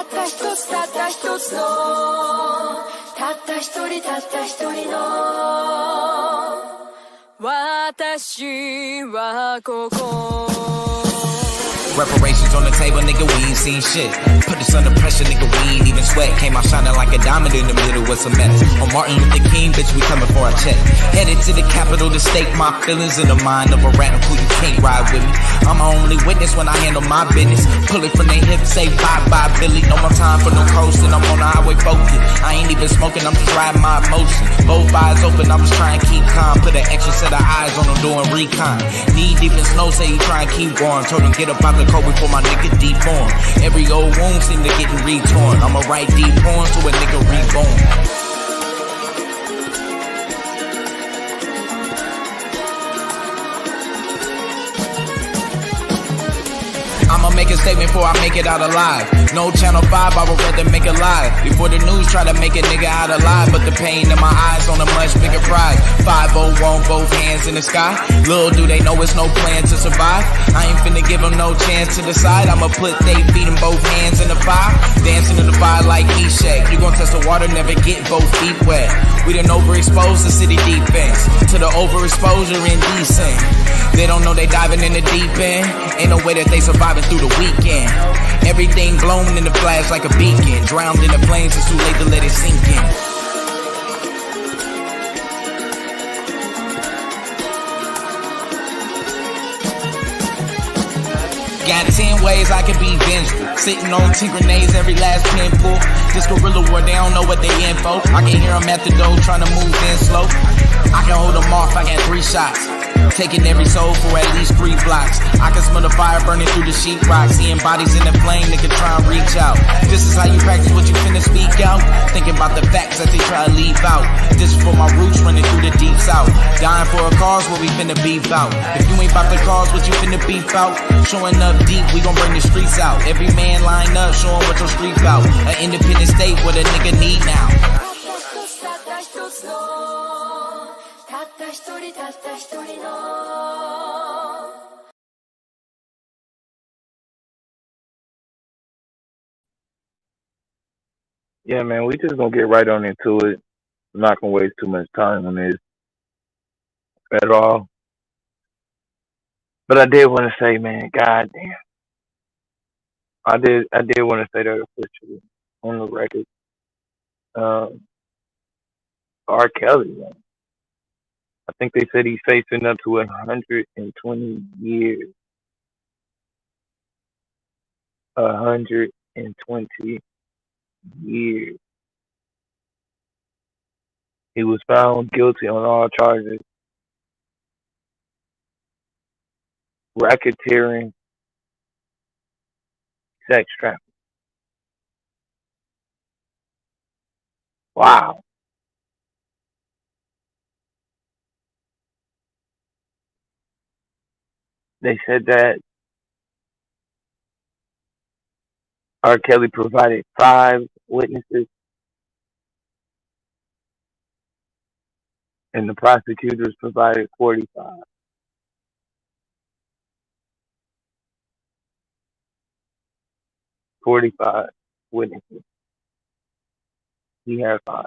った一つたった一つのたった一人たった一人の私はここ Reparations on the table, nigga, we ain't seen shit. Put us under pressure, nigga, we ain't even sweat. Came out shining like a diamond in the middle with some mess. On Martin Luther King, bitch, we coming for our check. Headed to the Capitol to stake my feelings in the mind of a radical. You can't ride with me. I'm my only witness when I handle my business. Pull it from the hip, say bye-bye, Billy. No more time for no coasting, I'm on the highway focused. I ain't even smoking, I'm just riding my emotions. Both eyes open, I'm just trying to keep calm. Put an extra set of eyes on them doing recon. Knee deep in snow, say he try and keep going. Told him get up out the cold before my nigga deform. Every old wound seem to getting retorn. I'ma write deep poems to a nigga reborn. I'ma make a statement before I make it out alive. No Channel 5, I would rather make a lie. Before the news try to make a nigga out alive. But the pain in my eyes on a much bigger prize. 501, both hands in the sky. Little do they know it's no plan to survive. I ain't finna give them no chance to decide. I'ma put they feet in both hands in the fire. Dancing in the fire like Eshak. You gon' test the water, never get both feet wet. We done overexposed the city defense to the overexposure indecent. They don't know they diving in the deep end. Ain't no way that they surviving through the weekend. Everything blown in the flash like a beacon. Drowned in the flames, it's too late to let it sink in. Got 10 ways I can be vengeful. Sitting on 10 grenades, every last pin full. This guerrilla war, they don't know what they in for. I can hear them at the door trying to move in slow. I can hold them off, I got 3 shots. Taking every soul for at least 3 blocks. I can smell the fire burning through the sheetrock. Seeing bodies in the flame, nigga try and reach out. This is how you practice what you finna speak out. Thinking about the facts that they try to leave out. This is for my roots running through the deep south. Dying for a cause where we finna beef out. If you ain't about the cause, what you finna beef out? Showing up deep, we gon' bring the streets out. Every man line up, showing what your street out. An independent state, what a nigga need now. Yeah, man, we just gonna get right on into it. I'm not gonna waste too much time on this at all. But I did want to say, man, goddamn, I did want to say that officially on the record. Um, R. Kelly, man. I think they said he's facing up to 120 years. 120 years. He was found guilty on all charges: racketeering, sex trafficking. Wow. They said that R. Kelly provided 5 witnesses, and the prosecutors provided 45. 45 witnesses. He had 5.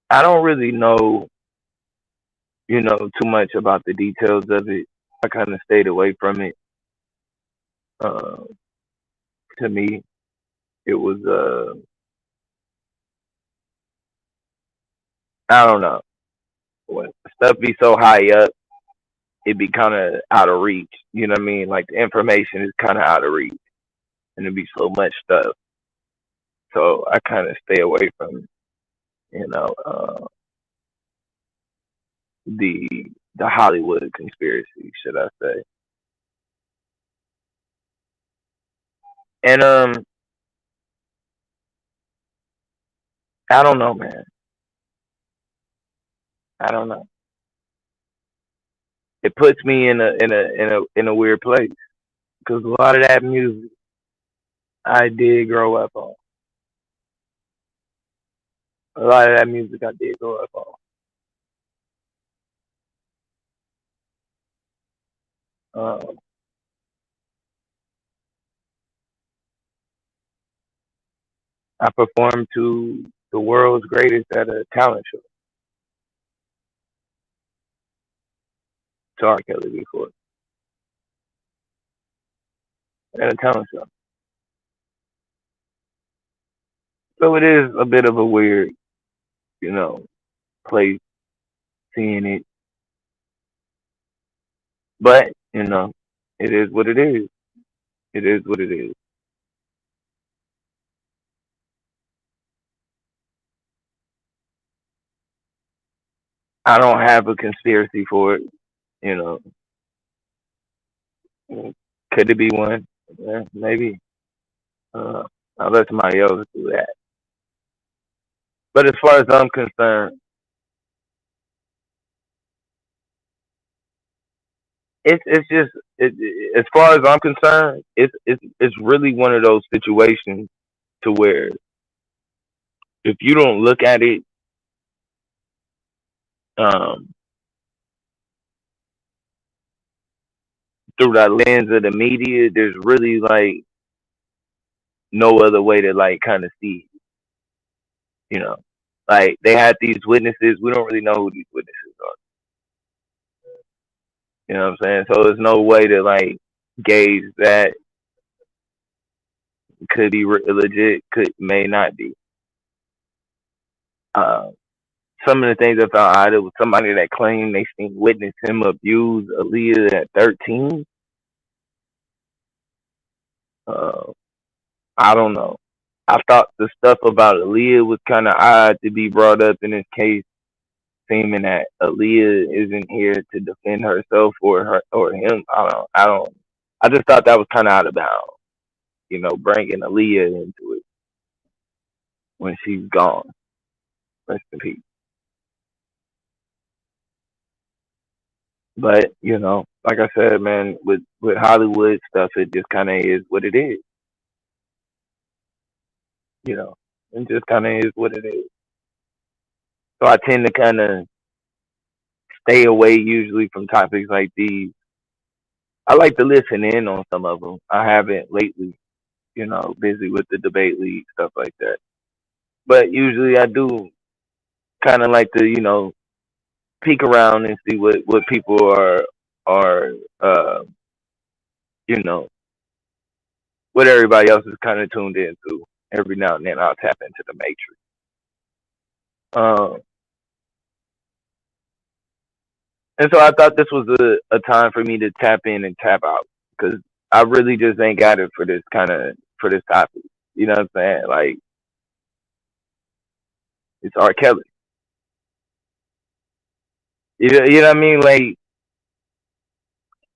I don't really know, too much about the details of it. I kind of stayed away from it. Uh, to me, it was, I don't know. When stuff be so high up, it be kind of out of reach. You know what I mean? Like the information is kind of out of reach, and it be so much stuff. So I kind of stay away from, the the Hollywood conspiracy, should I say? And I don't know, man. I don't know. It puts me in a weird place because a lot of that music I did grow up on. A lot of that music I did grow up on. Um, I performed to the world's greatest at a talent show, to R. Kelly before, at a talent show. So it is a bit of a weird, you know, place seeing it, but it is what it is. It is what it is. I don't have a conspiracy for it. You know, could it be one? Yeah, maybe. Uh, I'll let somebody else do that. But as far as I'm concerned, it's just as far as I'm concerned, it's really one of those situations to where if you don't look at it um, through that lens of the media, there's really like no other way to like kind of see it, you know. Like they had these witnesses, we don't really know who these witnesses are. You know what I'm saying? So there's no way to like gauge that could be legit, could may not be. Um, some of the things I found out, it was somebody that claimed they seen witness him abuse Aaliyah at 13. Uh, I don't know. I thought the stuff about Aaliyah was kind of odd to be brought up in this case, seeming that Aaliyah isn't here to defend herself or her or him. I don't. I don't. I just thought that was kind of out of bounds. Bringing Aaliyah into it when she's gone. Rest in peace. But like I said, man, with Hollywood stuff, it just kind of is what it is. You know, it just kind of is what it is. So I tend to kind of stay away usually from topics like these. I like to listen in on some of them. I haven't lately, busy with the debate league stuff like that. But usually I do kind of like to, peek around and see what people are you know what everybody else is kind of tuned into. Every now and then I'll tap into the matrix. Um, and so I thought this was a time for me to tap in and tap out because I really just ain't got it for this topic. You know what I'm saying? Like it's R. Kelly. You know what I mean? Like,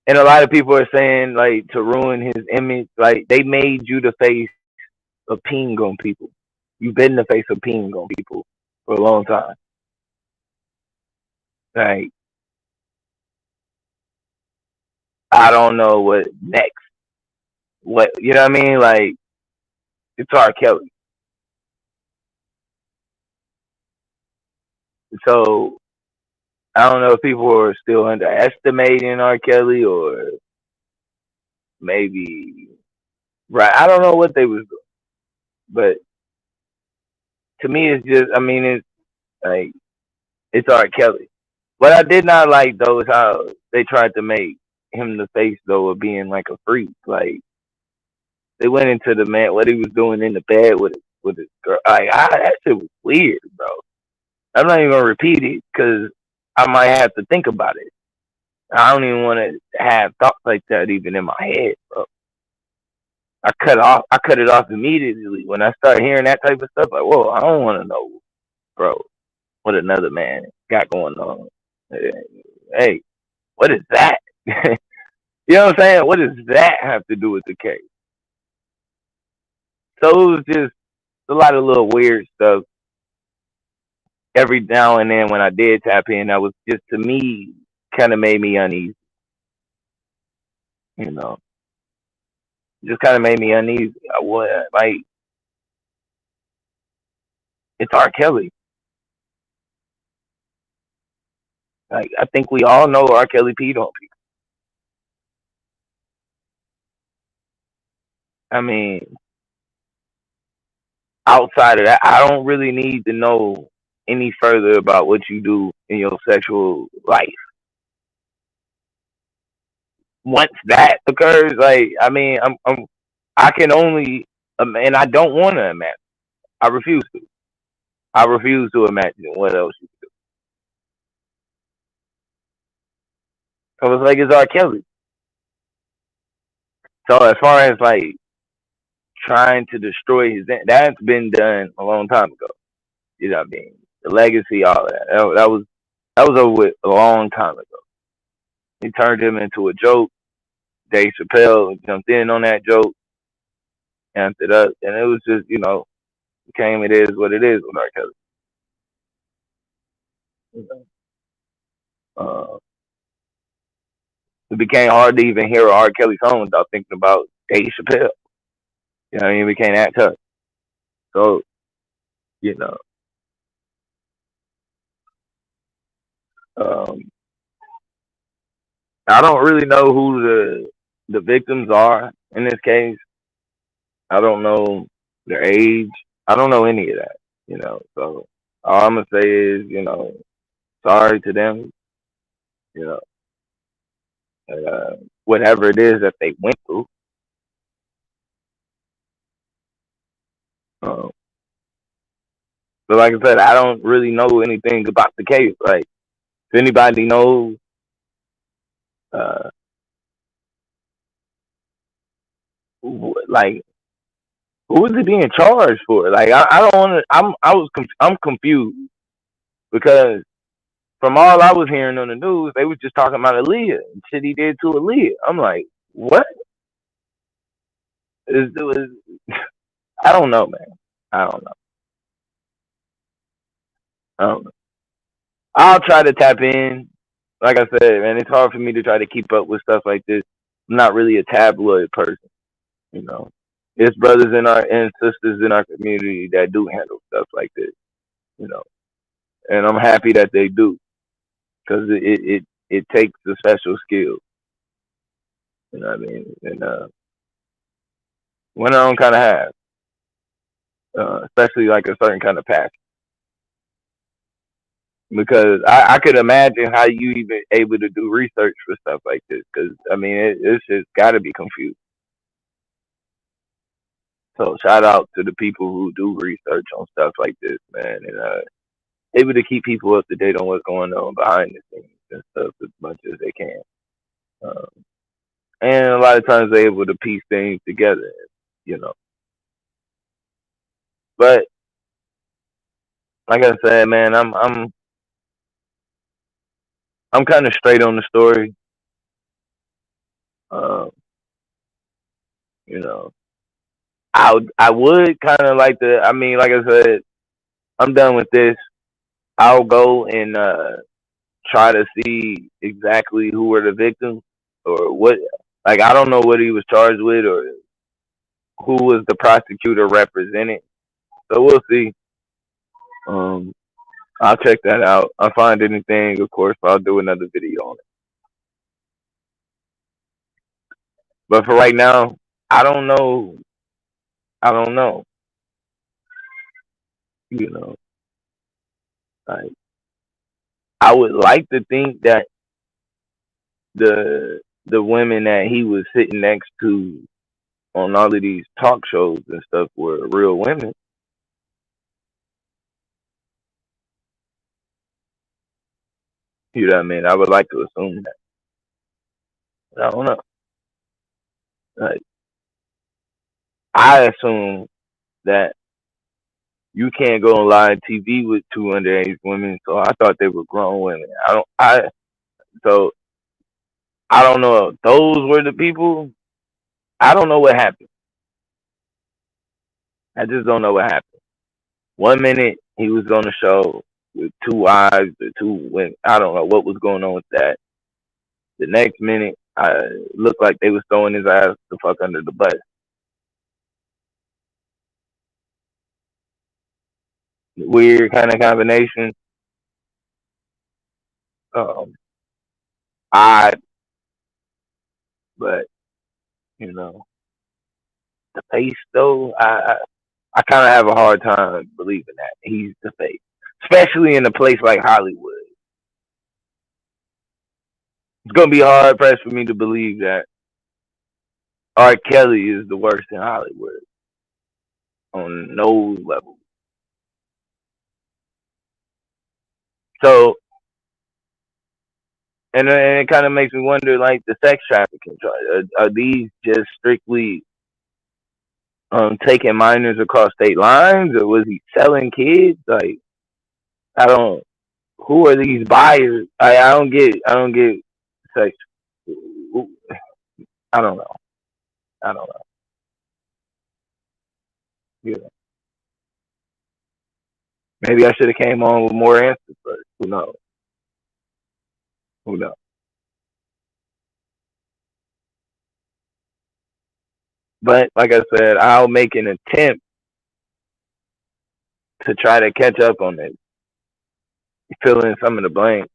and a lot of people are saying like to ruin his image. Like they made you the face of peeing on people. You've been the face of peeing on people for a long time. Like I don't know what next. What you know what I mean? Like it's R. Kelly. So I don't know if people are still underestimating R. Kelly or maybe right. I don't know what they was doing, but to me, it's just. I mean, it's like it's R. Kelly. What I did not like though is how they tried to make him the face though of being like a freak. Like they went into the man what he was doing in the bed with his girl. Like that shit was weird, bro. I'm not even gonna repeat it because I might have to think about it. I don't even want to have thoughts like that even in my head, bro. I cut it off immediately when I start hearing that type of stuff. Like, whoa, I don't want to know, bro, what another man got going on. Hey, what is that? You know what I'm saying? What does that have to do with the case? So it was just a lot of little weird stuff. Every now and then when I did tap in, that was just to me kind of made me uneasy. You know, just kind of made me uneasy. I would like it's R. Kelly. Like I think we all know R. Kelly peed on people. I mean, outside of that, I don't really need to know any further about what you do in your sexual life. Once that occurs, like, I mean, I can only, and I don't want to imagine. I refuse to. I refuse to imagine what else you could do. So it's like it's R. Kelly. So as far as like trying to destroy his, that's been done a long time ago. You know what I mean? The legacy, all that. That was over with a long time ago. He turned him into a joke. Dave Chappelle jumped in on that joke, amped it up, and it was just, became it is what it is with R. Kelly. You know? It became hard to even hear a R. Kelly song without thinking about Dave Chappelle. You know what I mean? It became that tough. So, you know, um, I don't really know who the victims are in this case. I don't know their age. I don't know any of that. So all I'm gonna say is, sorry to them. You know, whatever it is that they went through. Um, but like I said, I don't really know anything about the case. Like, if anybody knows, uh, like, who is he being charged for? Like, I don't want to. I'm confused because from all I was hearing on the news, they was just talking about Aaliyah and shit he did to Aaliyah. I'm like, what? I don't know, man. I don't know. I don't know. I'll try to tap in. Like I said, man, it's hard for me to try to keep up with stuff like this. I'm not really a tabloid person, you know. It's brothers in our and sisters in our community that do handle stuff like this, you know. And I'm happy that they do because it takes a special skill, you know what I mean? And one I don't kind of have, especially like a certain kind of passion. Because I could imagine how you even able to do research for stuff like this. Because I mean, it's just got to be confused. So shout out to the people who do research on stuff like this, man, and able to keep people up to date on what's going on behind the scenes and stuff as much as they can. Um, and a lot of times they're able to piece things together, you know. But like I said, man, I'm kind of straight on the story. Um, you know, I would kind of like to. I mean, like I said, I'm done with this. I'll go and try to see exactly who were the victims or what. Like, I don't know what he was charged with or who was the prosecutor represented. So we'll see. Um, I'll check that out. I'll find anything, of course. I'll do another video on it. But for right now, I don't know. I don't know. You know, like, I would like to think that the women that he was sitting next to on all of these talk shows and stuff were real women. You know what I mean? I would like to assume that. I don't know. Like, I assume that you can't go on live TV with two underage women, so I thought they were grown women. So I don't know if those were the people. I don't know what happened. I just don't know what happened. 1 minute he was on the show with two wives, or two women. I don't know what was going on with that. The next minute, I looked like they was throwing his ass the fuck under the bus. Weird kind of combination. Um, odd, but you know, the face though. I kind of have a hard time believing that he's the face, especially in a place like Hollywood. It's gonna be hard pressed for me to believe that R. Kelly is the worst in Hollywood on no level. So, and it kind of makes me wonder, like the sex trafficking charge. Are these just strictly taking minors across state lines, or was he selling kids? Like, I don't. Who are these buyers? I don't get. I don't get sex. I don't know. I don't know. Yeah. Maybe I should have came on with more answers first. Who knows? Who knows? But like I said, I'll make an attempt to try to catch up on it, fill in some of the blanks,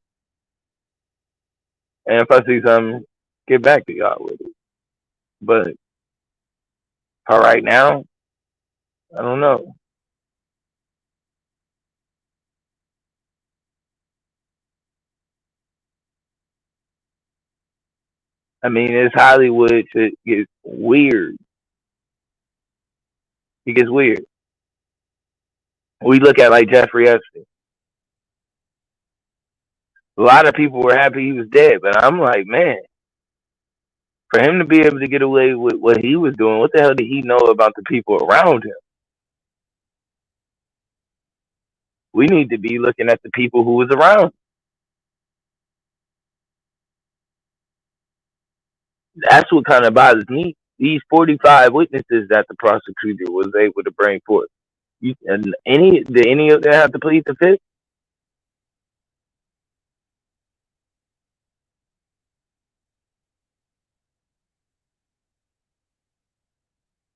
and if I see something, get back to y'all with it. But for right now, I don't know. I mean, it's Hollywood. It gets weird. It gets weird. We look at like Jeffrey Epstein. A lot of people were happy he was dead, but I'm like, man, for him to be able to get away with what he was doing, what the hell did he know about the people around him? We need to be looking at the people who was around. That's what kind of bothers me. These 45 witnesses that the prosecutor was able to bring forth. And did any of them have to plead the fifth?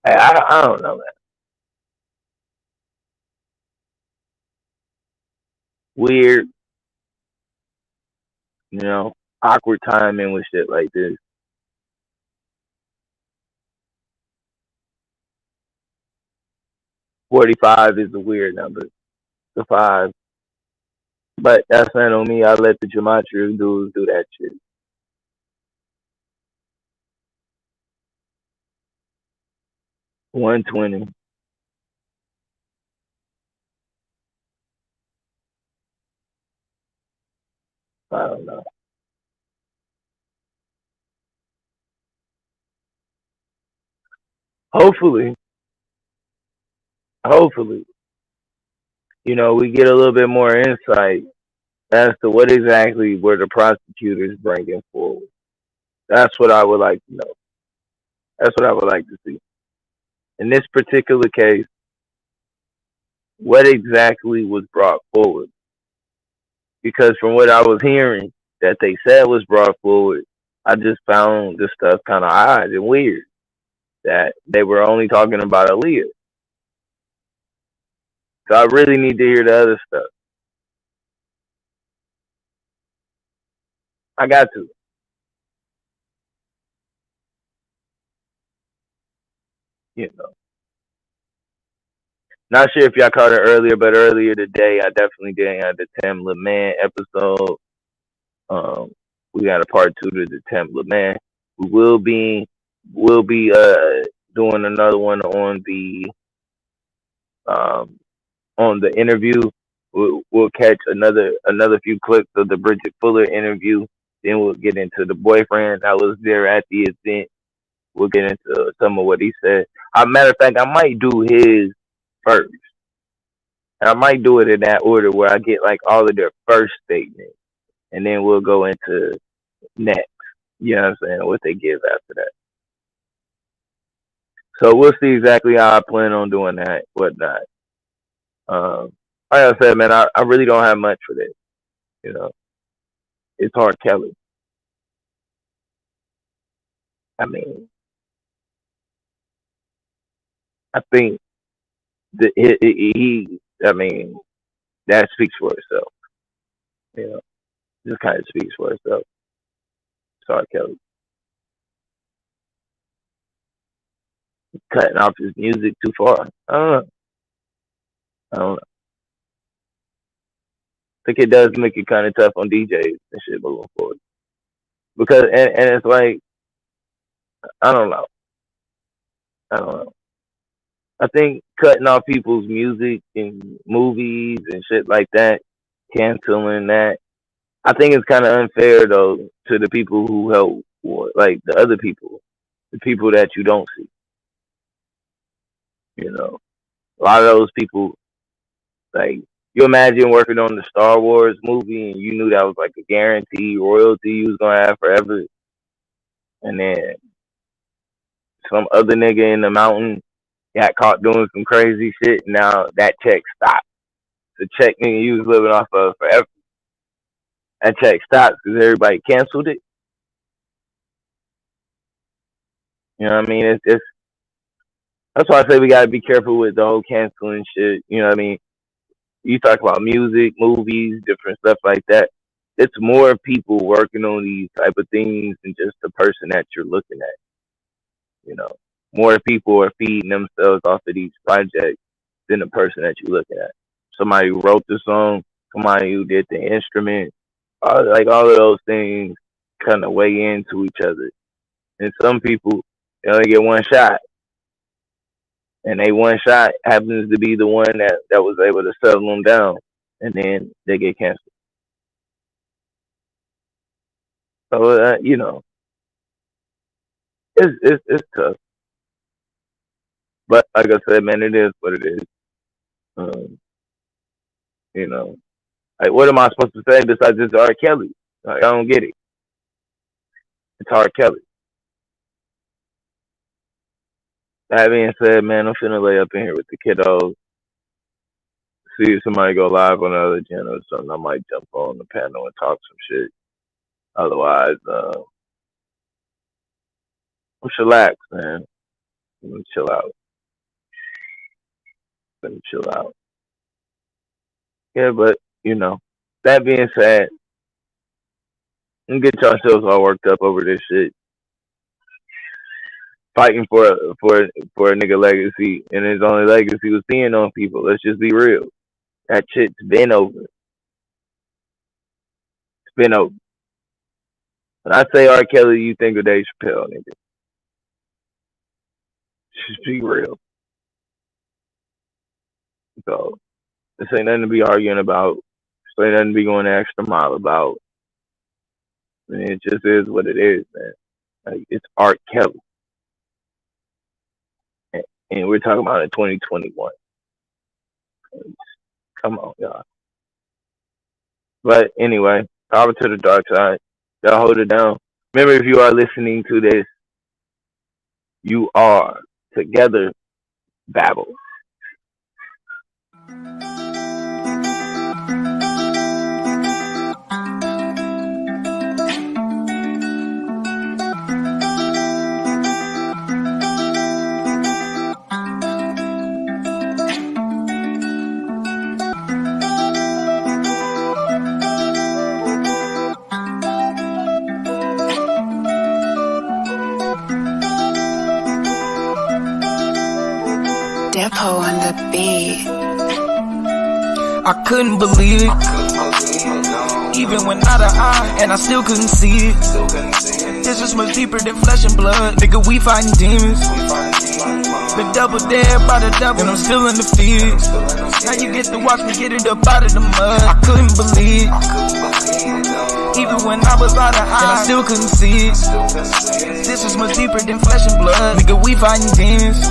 I don't know, man. Weird, you know, awkward timing with shit like this. 45 is a weird number. The five. But that's not on me. I let the gematria dudes do that shit. 120. I don't know. Hopefully, hopefully, we get a little bit more insight as to what exactly were the prosecutors bringing forward. That's what I would like to know. That's what I would like to see. In this particular case, what exactly was brought forward? Because from what I was hearing that they said was brought forward, I just found this stuff kind of odd and weird that they were only talking about Aaliyah. So I really need to hear the other stuff. I got to. You know. Not sure if y'all caught it earlier, but earlier today I definitely did have the Tim LeMan episode. Um, we got a part two to the Tim LeMan. We will be doing another one um on the interview. We'll catch another few clips of the Bridget Fuller interview. Then we'll get into the boyfriend that was there at the event. We'll get into some of what he said. As a matter of fact, I might do his first. And I might do it in that order where I get like all of their first statements, and then we'll go into next. You know what I'm saying? What they give after that. So we'll see exactly how I plan on doing that, whatnot. Um, like I said, man, I really don't have much for this. You know, it's hard Kelly. I mean, I think I mean, that speaks for itself. You know, just kind of speaks for itself. It's hard Kelly. cutting off his music too far. I don't know. I don't know. I think it does make it kind of tough on DJs and shit moving forward. Because and it's like I don't know. I don't know. I think cutting off people's music and movies and shit like that, canceling that. I think it's kind of unfair though to the people who help, like the other people, the people that you don't see. You know, a lot of those people, like you imagine working on the Star Wars movie and you knew that was like a guarantee royalty you was gonna have forever, and then some other nigga in the mountain got caught doing some crazy shit. And now that check stopped. The check nigga you was living off of forever. That check stopped because everybody canceled it. You know what I mean? It's that's why I say we gotta be careful with the whole canceling shit. You know what I mean? You talk about music, movies, different stuff like that. It's more people working on these type of things than just the person that you're looking at. You know, more people are feeding themselves off of these projects than the person that you're looking at. Somebody who wrote the song, somebody who did the instrument, all of those things kind of weigh into each other. And some people, they only get one shot. And they one shot happens to be the one that was able to settle them down. And then they get canceled. So, you know, it's tough. But like I said, man, it is what it is. You know, like what am I supposed to say besides it's R. Kelly? Like, I don't get it. It's R. Kelly. That being said, man, I'm finna lay up in here with the kiddos. See if somebody go live on another channel or something. I might jump on the panel and talk some shit. Otherwise, I'm chillax, man. I'm gonna chill out. Chill out. Yeah, but you know, that being said, don't get yourselves all worked up over this shit. Fighting for a nigga legacy, and his only legacy was peeing on people. Let's just be real. That shit's been over. It's been over. When I say R. Kelly, you think of Dave Chappelle, nigga. Just be real. So, this ain't nothing to be arguing about. This ain't nothing to be going the extra mile about. I mean, it just is what it is, man. Like, it's R. Kelly. And we're talking about in 2021. Come on, y'all. But anyway, power to the dark side. Y'all hold it down. Remember, if you are listening to this, you are together Babel. Depo on the beat. I couldn't believe it, even when out of eye, and I still couldn't see it. This is much deeper than flesh and blood, nigga. We fighting demons. Been double dead by the devil, and I'm still in the field. Now you get to watch me get it up out of the mud. I couldn't believe it, even when I was out of eye, and I still couldn't see it. This is much deeper than flesh and blood, nigga. We fighting demons.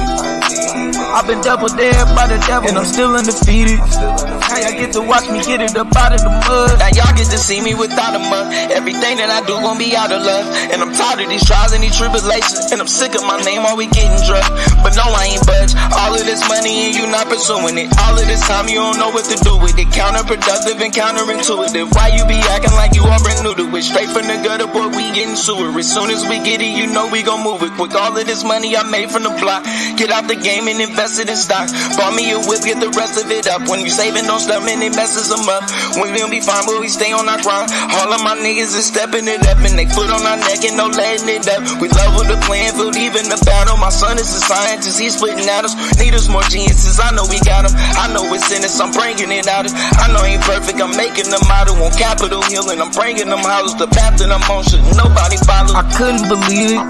I've been double dead by the devil, and I'm still undefeated. Now y'all get to watch me get it up out of the mud. Now y'all get to see me without a mud. Everything that I do gon' be out of love. And I'm tired of these trials and these tribulations. And I'm sick of my name always getting drugged. But no, I ain't budge. All of this money and you not pursuing it. All of this time you don't know what to do with it. Counterproductive and counterintuitive. Why you be acting like you all brand new to it? Straight from the gutter, boy, we getting sewer. As soon as we get it, you know we gon' move it quick. All of this money I made from the block. Get out the game and invested in stock. Bought me a whip, get the rest of it up. When you saving, don't stop and it messes them up. We gon' be fine, but we stay on when I grind. All of my niggas is stepping it up and they foot on our neck and no letting it up. We level the playing field, even the battle. My son is a scientist, he's splitting at us. Need us more geniuses, I know we got them. I know it's in us, I'm bringing it out. I know I ain't perfect, I'm making them out on Capitol Hill and I'm bringing them houses. The path that I'm on should nobody follow. I couldn't believe it,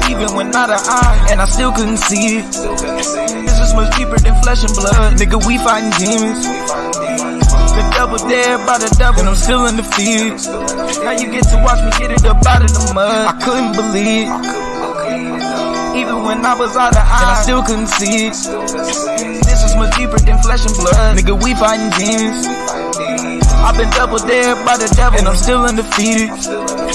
even when not an eye, and I still couldn't see it. This is much deeper than flesh and blood, nigga, we fighting demons. The double there by the devil, and I'm still in the fields. Now you get to watch me get it up out of the mud. I couldn't believe it, even when I was out of eye, and I still couldn't see it. This is much deeper than flesh and blood, nigga, we fighting demons. I've been double there by the devil, and I'm still undefeated.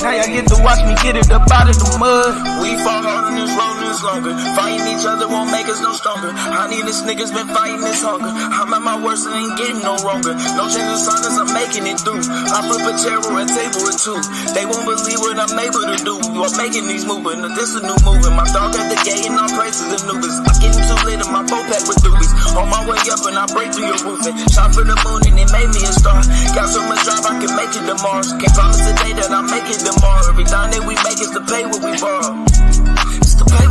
Now y'all get to watch me get it up out of the mud. We fought hard on this road this longer. Fighting each other won't make us no stronger. Honey, this nigga's been fighting this hunger. I'm at my worst and ain't getting no wronger. No change of silence, I'm making it through. I flip a chair or a table or two. They won't believe what I'm able to do. I'm making these moves, but this is a new movement. My dog at the gate and all praises and Anubis. I get too lit in my boat pack with doobies. On my way up and I break through your roof and shot for the moon and it made me a star. Got so much drive I can make it to Mars. Can't promise today that I'll make it tomorrow. Every time that we make is to pay what we borrow. It's to pay